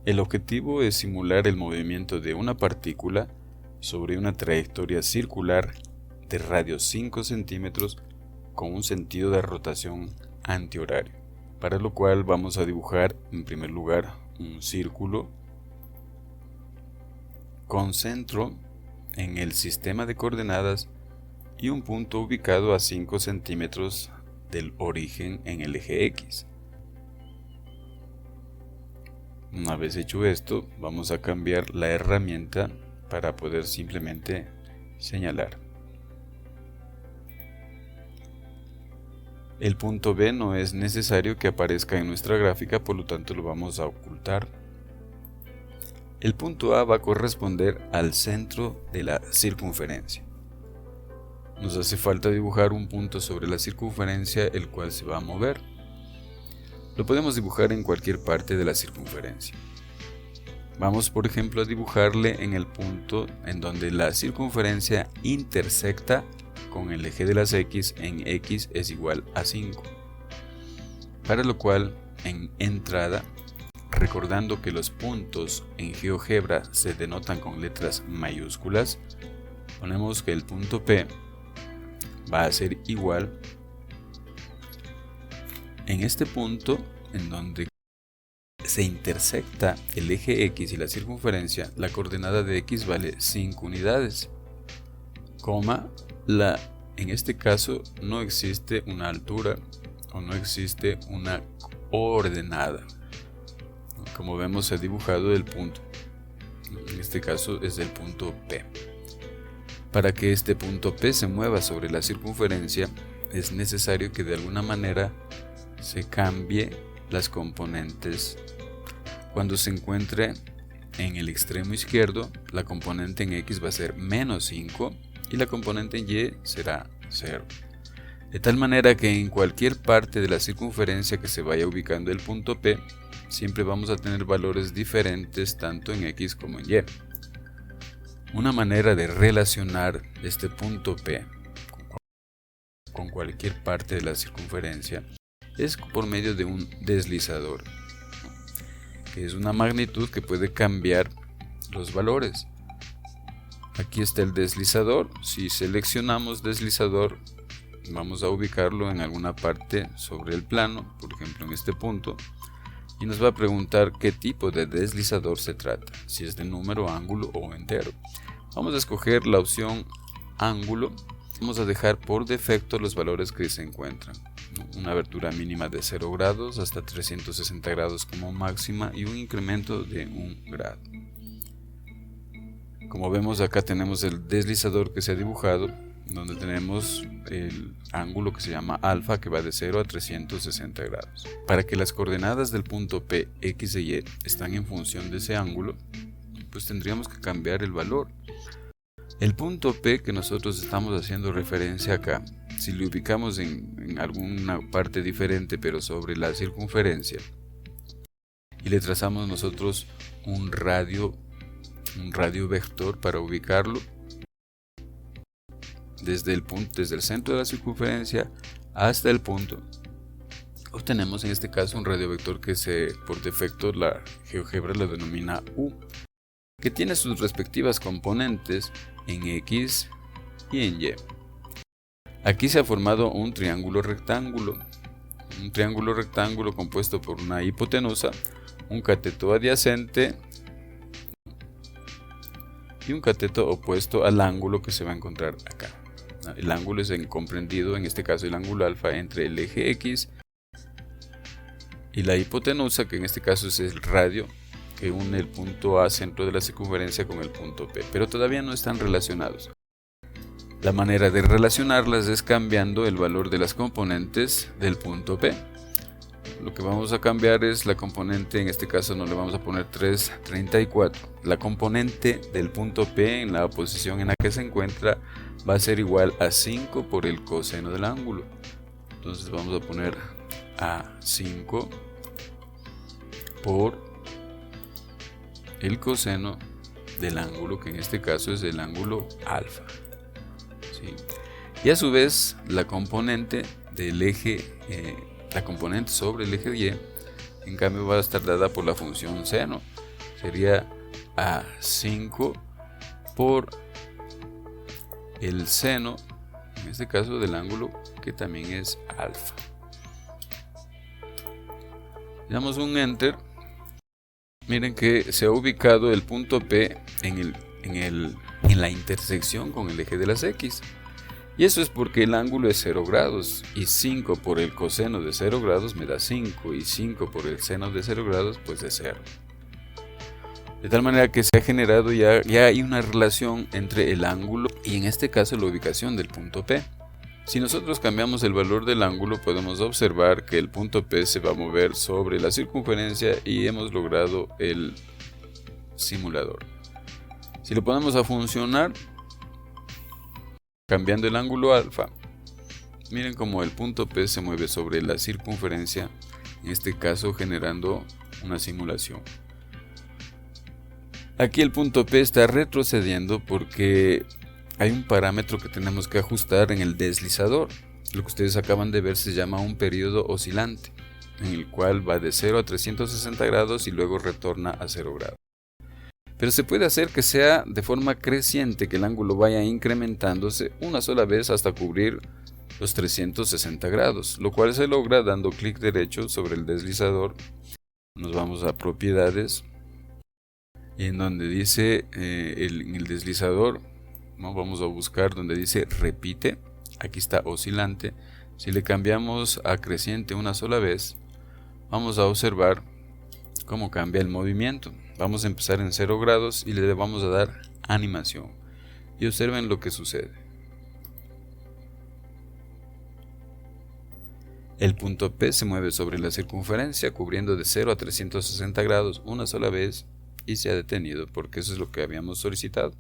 El objetivo es simular el movimiento de una partícula sobre una trayectoria circular de radio 5 centímetros con un sentido de rotación antihorario, para lo cual vamos a dibujar en primer lugar un círculo con centro en el sistema de coordenadas y un punto ubicado a 5 centímetros del origen en el eje X. Una vez hecho esto, vamos a cambiar la herramienta para poder simplemente señalar. El punto B no es necesario que aparezca en nuestra gráfica, por lo tanto lo vamos a ocultar. El punto A va a corresponder al centro de la circunferencia. Nos hace falta dibujar un punto sobre la circunferencia, el cual se va a mover. Lo podemos dibujar en cualquier parte de la circunferencia. Vamos, por ejemplo, a dibujarle en el punto en donde la circunferencia intersecta con el eje de las X en X es igual a 5. Para lo cual, en entrada, recordando que los puntos en GeoGebra se denotan con letras mayúsculas, ponemos que el punto P va a ser igual en este punto en donde se intersecta el eje X y la circunferencia. La coordenada de X vale 5 unidades, coma, en este caso no existe una altura o no existe una coordenada. Como vemos, se ha dibujado el punto, en este caso es el punto P. Para que este punto P se mueva sobre la circunferencia, es necesario que de alguna manera se cambie las componentes. Cuando se encuentre en el extremo izquierdo, la componente en X va a ser menos 5 y la componente en Y será 0. De tal manera que en cualquier parte de la circunferencia que se vaya ubicando el punto P, siempre vamos a tener valores diferentes tanto en X como en Y. Una manera de relacionar este punto P con cualquier parte de la circunferencia es por medio de un deslizador, que es una magnitud que puede cambiar los valores. Aquí está el deslizador. Si seleccionamos deslizador, vamos a ubicarlo en alguna parte sobre el plano, por ejemplo en este punto, y nos va a preguntar qué tipo de deslizador se trata, si es de número, ángulo o entero. Vamos a escoger la opción ángulo. Vamos a dejar por defecto los valores que se encuentran, una abertura mínima de 0 grados hasta 360 grados como máxima y un incremento de 1 grado. Como vemos, acá tenemos el deslizador que se ha dibujado, donde tenemos el ángulo que se llama alfa, que va de 0 a 360 grados. Para que las coordenadas del punto P, X e Y están en función de ese ángulo, pues tendríamos que cambiar el valor. El punto P que nosotros estamos haciendo referencia acá, si lo ubicamos en alguna parte diferente pero sobre la circunferencia y le trazamos nosotros un radio vector para ubicarlo desde el centro de la circunferencia hasta el punto, obtenemos en este caso un radio vector que por defecto la GeoGebra lo denomina U, que tiene sus respectivas componentes en X y en Y. Aquí se ha formado un triángulo rectángulo compuesto por una hipotenusa, un cateto adyacente y un cateto opuesto al ángulo que se va a encontrar acá. El ángulo es comprendido, en este caso el ángulo alfa, entre el eje X y la hipotenusa, que en este caso es el radio que une el punto A centro de la circunferencia con el punto P, pero todavía no están relacionados. La manera de relacionarlas es cambiando el valor de las componentes del punto P. Lo que vamos a cambiar es la componente, en este caso no le vamos a poner 3,34. La componente del punto P en la posición en la que se encuentra va a ser igual a 5 por el coseno del ángulo. Entonces vamos a poner a 5 por el coseno del ángulo, que en este caso es el ángulo alfa. ¿Sí? Y a su vez la componente del eje, la componente sobre el eje Y, en cambio va a estar dada por la función seno. sería a 5 por el seno, en este caso del ángulo, que también es alfa. Le damos un enter. Miren que se ha ubicado el punto P en la intersección con el eje de las X. Y eso es porque el ángulo es 0 grados, y 5 por el coseno de 0 grados me da 5, y 5 por el seno de 0 grados pues de 0. De tal manera que se ha generado ya hay una relación entre el ángulo y en este caso la ubicación del punto P. Si nosotros cambiamos el valor del ángulo, podemos observar que el punto P se va a mover sobre la circunferencia y hemos logrado el simulador. Si lo ponemos a funcionar, cambiando el ángulo alfa, miren cómo el punto P se mueve sobre la circunferencia, en este caso generando una simulación. Aquí el punto P está retrocediendo porque hay un parámetro que tenemos que ajustar en el deslizador. Lo que ustedes acaban de ver se llama un periodo oscilante, en el cual va de 0 a 360 grados y luego retorna a 0 grados. Pero se puede hacer que sea de forma creciente, que el ángulo vaya incrementándose una sola vez hasta cubrir los 360 grados, lo cual se logra dando clic derecho sobre el deslizador. Nos vamos a propiedades y en donde dice en el deslizador, ¿no? Vamos a buscar donde dice repite, aquí está oscilante. Si le cambiamos a creciente una sola vez, vamos a observar cómo cambia el movimiento. Vamos a empezar en 0 grados y le vamos a dar animación. Y observen lo que sucede. El punto P se mueve sobre la circunferencia cubriendo de 0 a 360 grados una sola vez y se ha detenido porque eso es lo que habíamos solicitado.